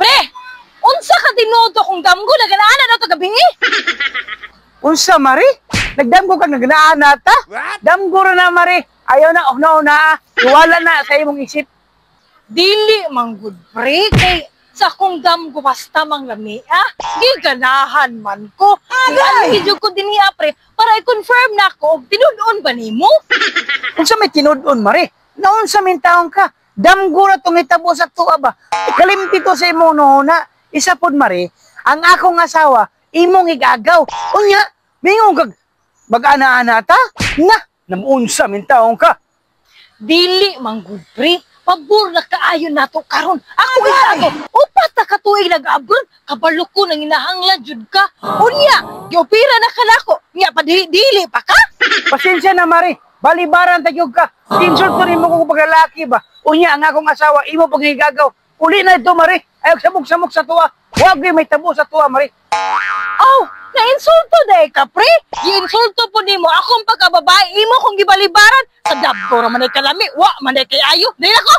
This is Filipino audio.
Pre, unsa ka tinuod kung damgo na ganaan na to gabi? Unsa, Mari? Nagdamgo kang nagnaan nata? Damgo ra na, Mari. Ayaw na, una-una. Iwala na sa imong isip. Dili manggod pre kay sa kung damgo basta mang lami giganahan man ko. Video ko din niya pre para i-confirm na ko tinud-on ba nimo? Unsa may tinud-on, Mari? Naon sa mintaon ka? Damgo ra tong hitabo sa tuwa ba? Ikalimti to sa imong noona. Isa pod, Mari, ang akong asawa imong igagaw. Unya, mingon kag mag-ana-ana ta? Na, namunsa mintaon ka. Dili manggod pre. Pabor na kaayo nato karon. Ako ito. Upat na katuig nag-abroad. Kabalo ko nang inahanglan jud ka. Unya, giopera na kanako. Nya pa dili pa ka? Pasensya na, Mari. Balibaran tagyog ka. Insulto nimo ko paglalaki ba? Unya ang akong asawa imo pagigagaw. Uli na ito, Mari. Ayaw samok-samok sa tuwa. Huwag may tabo sa tuwa, Mari. Oh, na-insulto day ka, pre. I-insulto po nimo akong pagkababae imo kung gibalibaran. Sa dabgo ra man ay kalami. Wa man ay kay ayo. Dili ako.